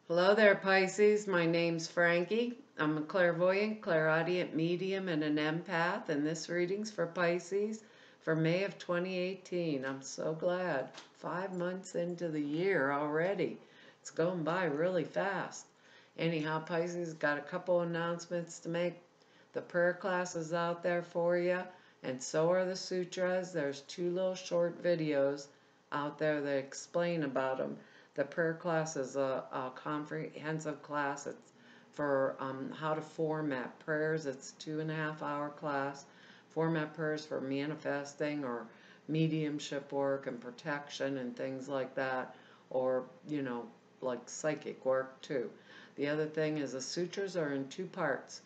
Hello there, Pisces. My name's Frankie. I'm a clairvoyant, clairaudient medium, and an empath, and this reading's for Pisces for May of 2018. I'm so glad. 5 months into the year already. It's going by really fast. Anyhow, Pisces, got a couple announcements to make. The prayer class is out there for you, and so are the sutras. There's two little short videos out there that explain about them. The prayer class is a comprehensive class. It's for how to format prayers. It's 2.5 hour class. Format prayers for manifesting or mediumship work and protection and things like that, or like psychic work too. The other thing is the sutras are in two parts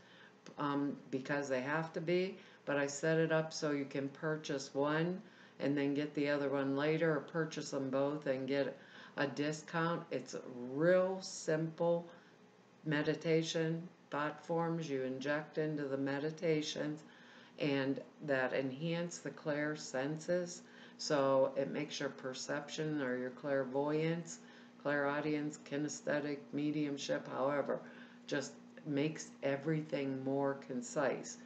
because they have to be, but I set it up so you can purchase one and then get the other one later, or purchase them both and get a discount. It's real simple meditation thought forms you inject into the meditations and that enhance the clairsenses. So it makes your perception or your clairvoyance, clairaudience, kinesthetic, mediumship, however, just makes everything more concise.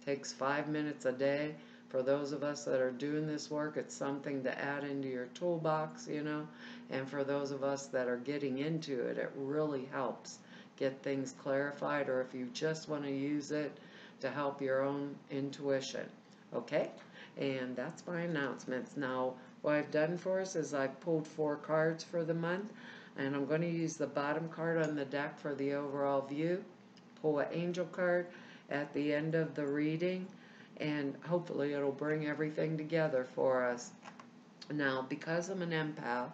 Takes 5 minutes a day. For those of us that are doing this work, it's something to add into your toolbox, and for those of us that are getting into it, it really helps get things clarified, or if you just want to use it to help your own intuition. Okay? And that's my announcements. Now, what I've done for us is I've pulled 4 cards for the month, and I'm going to use the bottom card on the deck for the overall view. Pull an angel card at the end of the reading, and hopefully it'll bring everything together for us. Now, because I'm an empath,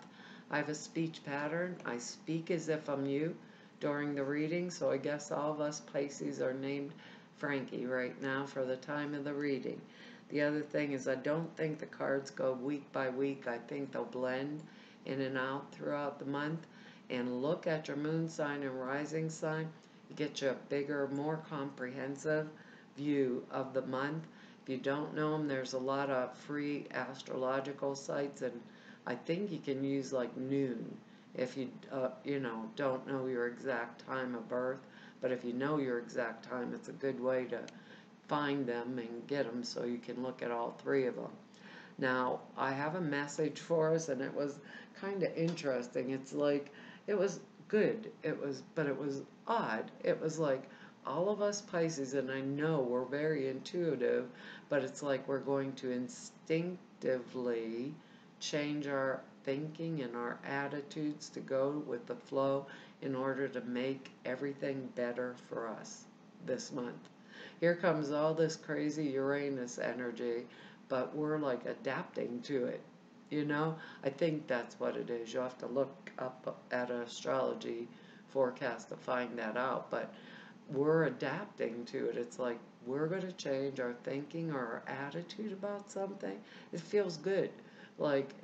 I have a speech pattern. I speak as if I'm you during the reading, so I guess all of us Pisces are named Frankie right now for the time of the reading. The other thing is I don't think the cards go week by week. I think they'll blend in and out throughout the month. And look at your moon sign and rising sign. You get you a bigger, more comprehensive view of the month. If you don't know them, there's a lot of free astrological sites, and I think you can use like noon if you don't know your exact time of birth. But if you know your exact time, it's a good way to find them and get them so you can look at all 3 of them. Now, I have a message for us, and it was kind of interesting. It's like, it was good, but it was odd. It was like all of us Pisces, and I know we're very intuitive, but it's like we're going to instinctively change our thinking and our attitudes to go with the flow in order to make everything better for us this month. Here comes all this crazy Uranus energy, but we're like adapting to it. I think that's what it is. You'll have to look up at an astrology forecast to find that out, but we're adapting to it. It's like we're going to change our thinking or our attitude about something. It feels good.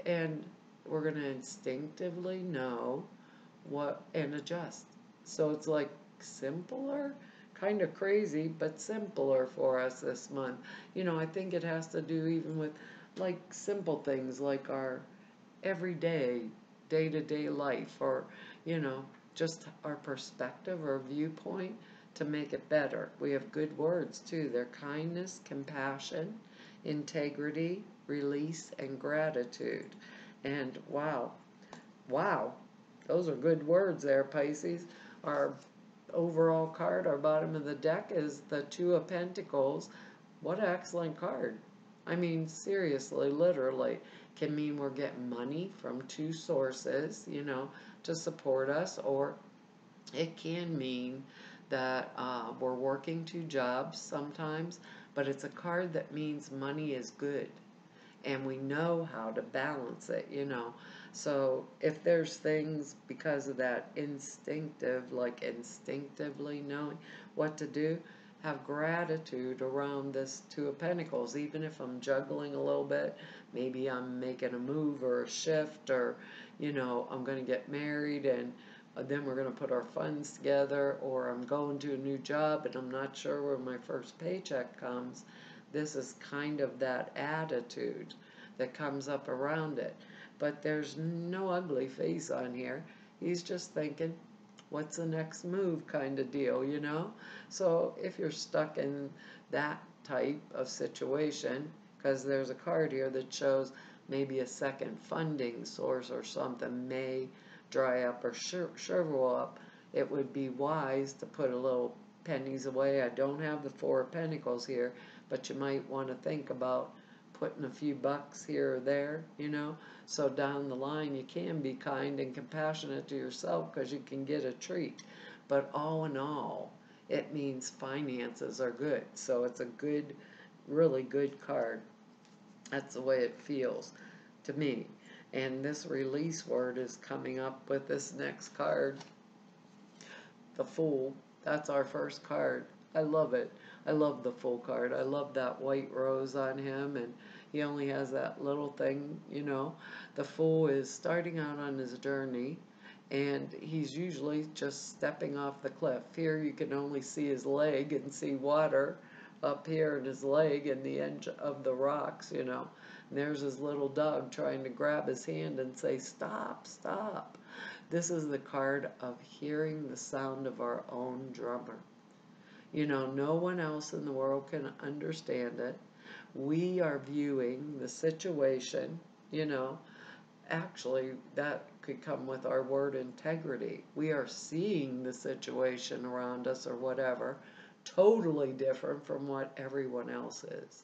And we're going to instinctively know what and adjust. So it's like simpler, kind of crazy, but simpler for us this month. I think it has to do even with like simple things like our everyday, day-to-day life, or, just our perspective or viewpoint to make it better. We have good words too. They're kindness, compassion, integrity, release, and gratitude. And wow, those are good words there, Pisces. Our overall card, our bottom of the deck, is the 2 of Pentacles. What an excellent card. I mean, seriously, literally, can mean we're getting money from 2 sources, to support us, or it can mean that we're working 2 jobs sometimes, but it's a card that means money is good and we know how to balance it. So if there's things because of that instinctively knowing what to do, have gratitude around this 2 of Pentacles. Even if I'm juggling a little bit, maybe I'm making a move or a shift, or, I'm going to get married and then we're going to put our funds together, or I'm going to a new job and I'm not sure where my first paycheck comes. This is kind of that attitude that comes up around it. But there's no ugly face on here. He's just thinking, what's the next move kind of deal, you know? So if you're stuck in that type of situation, because there's a card here that shows maybe a second funding source or something may dry up or shrivel up, it would be wise to put a little pennies away. I don't have the Four of Pentacles here, but you might want to think about putting a few bucks here or there, you know, so down the line you can be kind and compassionate to yourself because you can get a treat. But all in all, it means finances are good. So it's a good, really good card. That's the way it feels to me. And this release word is coming up with this next card, the Fool. That's our first card. I love it. I love the Fool card. I love that white rose on him, and he only has that little thing, you know. The Fool is starting out on his journey, and he's usually just stepping off the cliff. Here you can only see his leg and see water up here in his leg and the edge of the rocks, you know. And there's his little dog trying to grab his hand and say, "Stop, stop." This is the card of hearing the sound of our own drummer. You know, no one else in the world can understand it. We are viewing the situation, you know. Actually, that could come with our word integrity. We are seeing the situation around us or whatever, totally different from what everyone else is.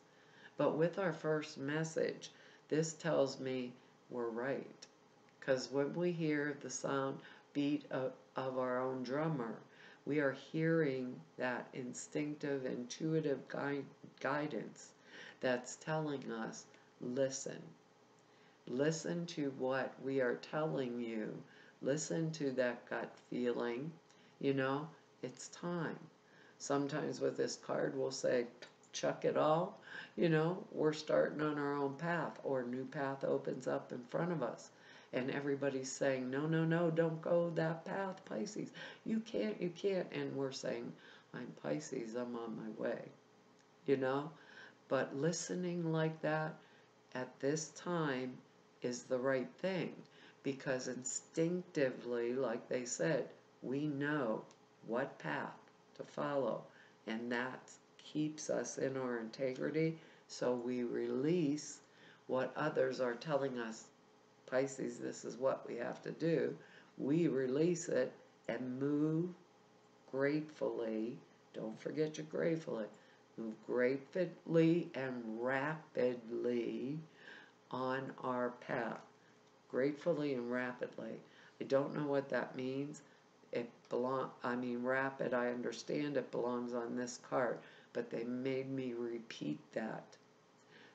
But with our first message, this tells me we're right. Because when we hear the sound beat of our own drummer, we are hearing that instinctive, intuitive guidance that's telling us, listen. Listen to what we are telling you. Listen to that gut feeling. You know, it's time. Sometimes with this card we'll say, chuck it all. You know, we're starting on our own path, or a new path opens up in front of us. And everybody's saying, no, no, no, don't go that path, Pisces. You can't, you can't. And we're saying, I'm Pisces, I'm on my way. You know? But listening like that at this time is the right thing. Because instinctively, like they said, we know what path to follow. And that keeps us in our integrity. So we release what others are telling us, Pisces, this is what we have to do. We release it and move gratefully. Don't forget your gratefully. Move gratefully and rapidly on our path. Gratefully and rapidly. I don't know what that means. Rapid, I understand it belongs on this card, but they made me repeat that.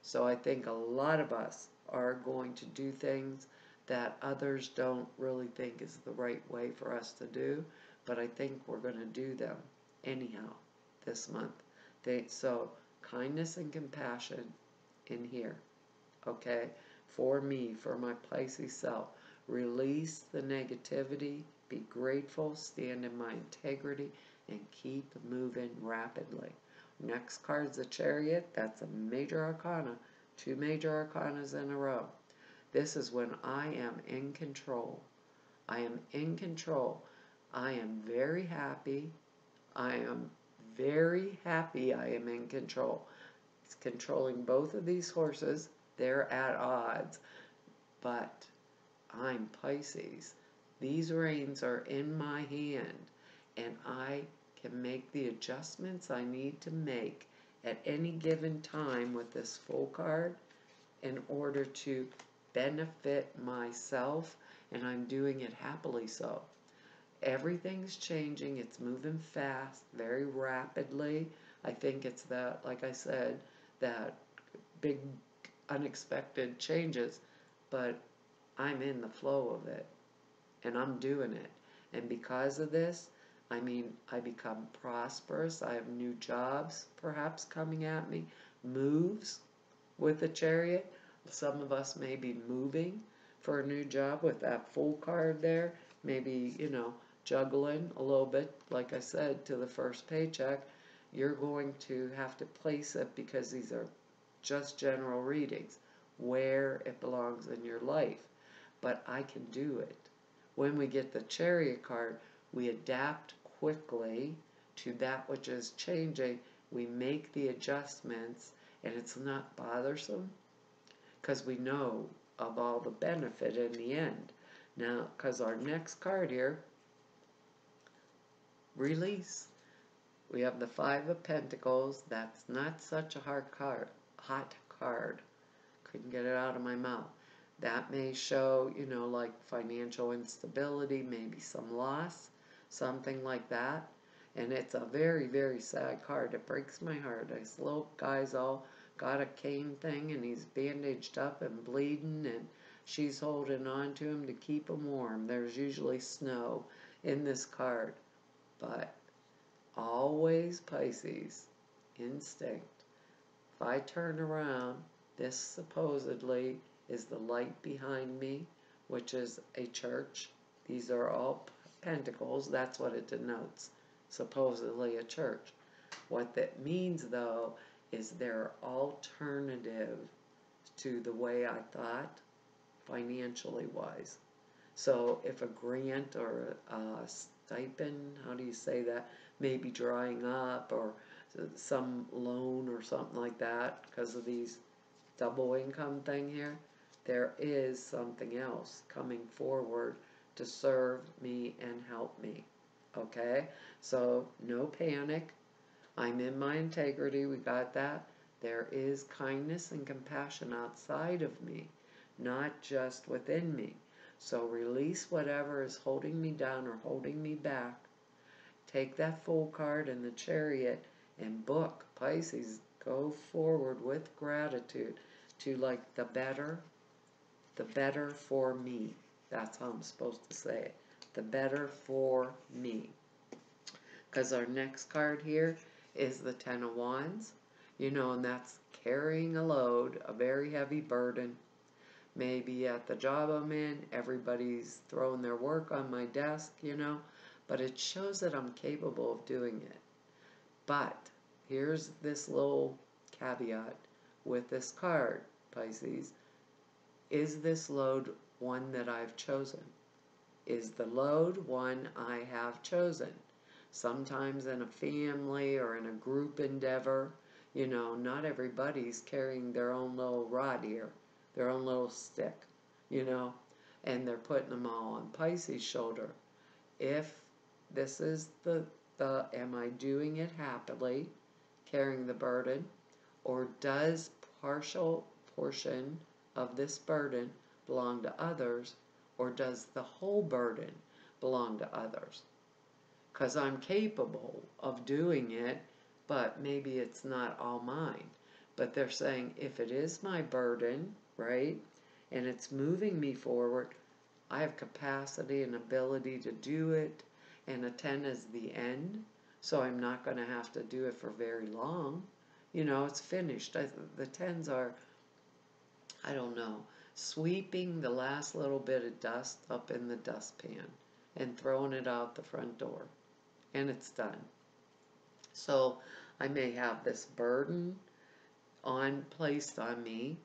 So I think a lot of us are going to do things that others don't really think is the right way for us to do, but I think we're going to do them anyhow this month. So kindness and compassion in here, okay, for me, for my Pisces self. Release the negativity, be grateful, stand in my integrity, and keep moving rapidly. Next card's the Chariot. That's a major arcana. 2 major arcanas in a row. This is when I am in control. I am in control. I am very happy. I am very happy I am in control. It's controlling both of these horses. They're at odds. But I'm Pisces. These reins are in my hand, and I can make the adjustments I need to make at any given time with this Fool card in order to benefit myself, and I'm doing it happily so. Everything's changing. It's moving fast, very rapidly. I think it's that, like I said, that big unexpected changes, but I'm in the flow of it, and I'm doing it. And because of this, I become prosperous. I have new jobs perhaps coming at me, moves with the Chariot. Some of us may be moving for a new job with that Fool card there. Maybe, you know, juggling a little bit, like I said, to the first paycheck. You're going to have to place it, because these are just general readings, where it belongs in your life. But I can do it. When we get the Chariot card, We adapt quickly to that which is changing. We make the adjustments, and it's not bothersome because we know of all the benefit in the end. Now, because our next card here, release. We have the Five of Pentacles. That's not such a hot card. Couldn't get it out of my mouth. That may show, like financial instability, maybe some loss, something like that. And it's a very, very sad card. It breaks my heart. This little guy's all got a cane thing, and he's bandaged up and bleeding, and she's holding on to him to keep him warm. There's usually snow in this card. But always, Pisces, instinct. If I turn around, this supposedly is the light behind me, which is a church. These are all pentacles. That's what it denotes. Supposedly a church. What that means, though, is they're alternative to the way I thought financially wise. So if a grant or a stipend, how do you say that, may be drying up, or some loan or something like that because of these double income thing here, there is something else coming forward to serve me and help me. Okay? So no panic. I'm in my integrity. We got that. There is kindness and compassion outside of me, not just within me. So release whatever is holding me down or holding me back. Take that Fool card and the Chariot and book. Pisces, go forward with gratitude to like the better for me. That's how I'm supposed to say it. The better for me. Because our next card here is the Ten of Wands. And that's carrying a load, a very heavy burden. Maybe at the job I'm in, everybody's throwing their work on my desk, but it shows that I'm capable of doing it. But here's this little caveat with this card, Pisces. Is this load one that I've chosen? Is the load one I have chosen? Sometimes in a family or in a group endeavor, not everybody's carrying their own little rod here, their own little stick, and they're putting them all on Pisces' shoulder. If this is am I doing it happily, carrying the burden, or does partial portion of this burden belong to others, or does the whole burden belong to others? Because I'm capable of doing it, but maybe it's not all mine. But they're saying if it is my burden, right, and it's moving me forward, I have capacity and ability to do it, and a 10 is the end, so I'm not going to have to do it for very long. It's finished. The 10s are, I don't know, sweeping the last little bit of dust up in the dustpan and throwing it out the front door. And it's done. So I may have this burden placed on me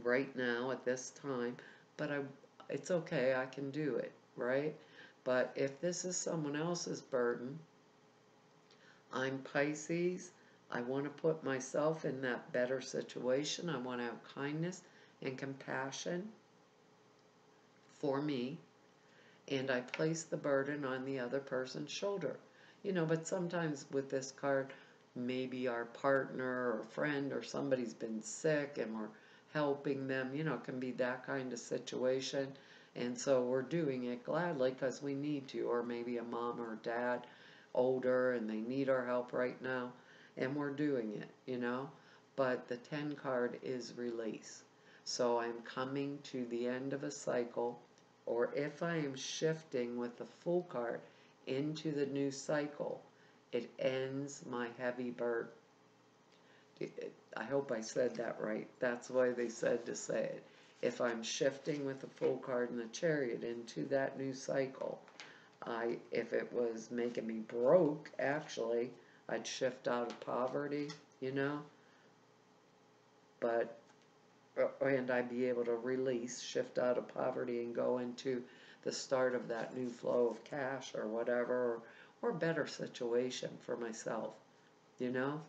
right now at this time, but it's okay, I can do it, right? But if this is someone else's burden, I'm Pisces, I want to put myself in that better situation. I want to have kindness and compassion for me, and I place the burden on the other person's shoulder. But sometimes with this card, maybe our partner or friend or somebody's been sick and we're helping them, it can be that kind of situation. And so we're doing it gladly because we need to, or maybe a mom or dad, older, and they need our help right now, and we're doing it, But the 10 card is release. So I'm coming to the end of a cycle, or if I am shifting with the Fool card into the new cycle, it ends my heavy burden. I hope I said that right. That's why they said to say it. If I'm shifting with the Fool card and the Chariot into that new cycle, if it was making me broke, actually, I'd shift out of poverty, but and I'd be able to shift out of poverty and go into the start of that new flow of cash or whatever, or better situation for myself, you know?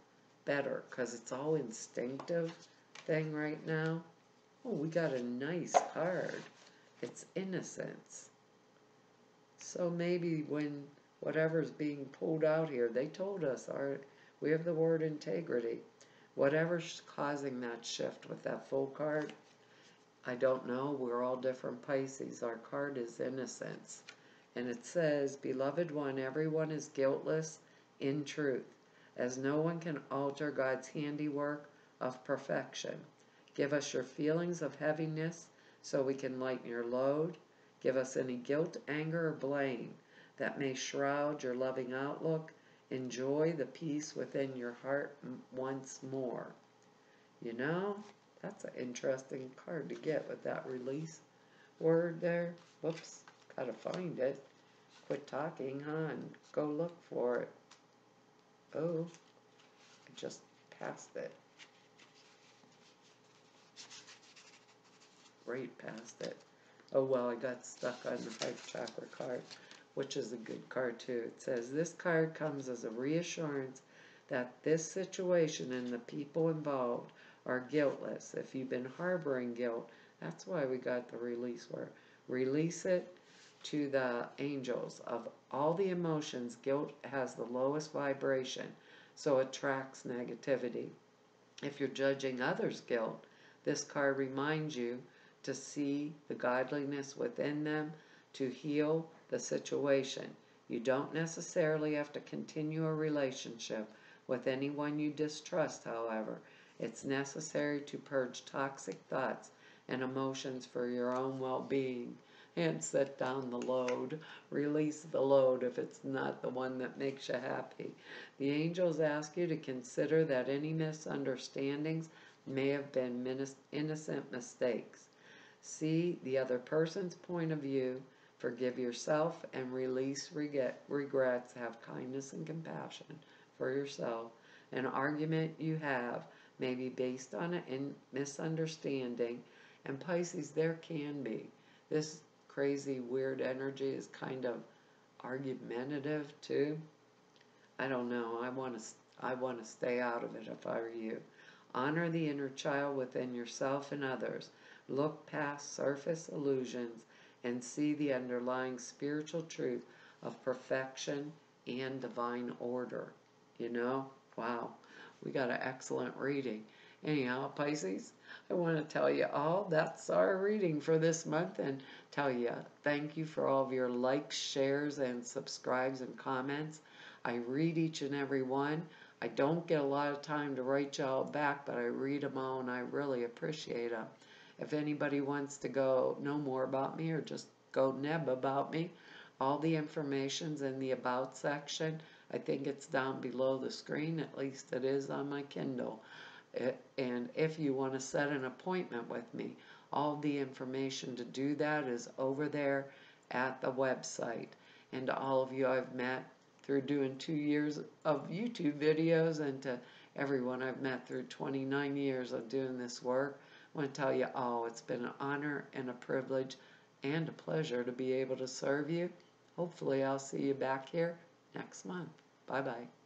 Better, because it's all instinctive thing right now. Oh, we got a nice card. It's innocence. So maybe when whatever's being pulled out here, they told us we have the word integrity. Whatever's causing that shift with that full card, I don't know. We're all different Pisces. Our card is innocence. And it says, Beloved one, everyone is guiltless in truth, as no one can alter God's handiwork of perfection. Give us your feelings of heaviness so we can lighten your load. Give us any guilt, anger, or blame that may shroud your loving outlook. Enjoy the peace within your heart once more. You know, that's an interesting card to get with that release word there. Whoops, gotta find it. Quit talking, huh, and go look for it. Oh, I just passed it. Right past it. Oh, well, I got stuck on the heart chakra card, which is a good card too. It says, this card comes as a reassurance that this situation and the people involved are guiltless. If you've been harboring guilt, that's why we got the release word. Release it to the angels. Of all the emotions, guilt has the lowest vibration, so it attracts negativity. If you're judging others' guilt, this card reminds you to see the godliness within them to heal the situation. You don't necessarily have to continue a relationship with anyone you distrust, however. It's necessary to purge toxic thoughts and emotions for your own well-being and set down the load. Release the load if it's not the one that makes you happy. The angels ask you to consider that any misunderstandings may have been innocent mistakes. See the other person's point of view, forgive yourself, and release regrets. Have kindness and compassion for yourself. An argument you have may be based on a misunderstanding, and Pisces, there can be. This crazy, weird energy is kind of argumentative too. I don't know. I want to stay out of it if I were you. Honor the inner child within yourself and others. Look past surface illusions and see the underlying spiritual truth of perfection and divine order. You know? Wow. We got an excellent reading. Anyhow, Pisces, I want to tell you all that's our reading for this month, and tell you thank you for all of your likes, shares, and subscribes and comments. I read each and every one. I don't get a lot of time to write y'all back, but I read them all and I really appreciate them. If anybody wants to go know more about me or just go neb about me, all the information's in the About section. I think it's down below the screen, at least it is on my Kindle. And if you want to set an appointment with me, all the information to do that is over there at the website. And to all of you I've met through doing 2 years of YouTube videos, and to everyone I've met through 29 years of doing this work, I want to tell you all it's been an honor and a privilege and a pleasure to be able to serve you. Hopefully I'll see you back here next month. Bye-bye.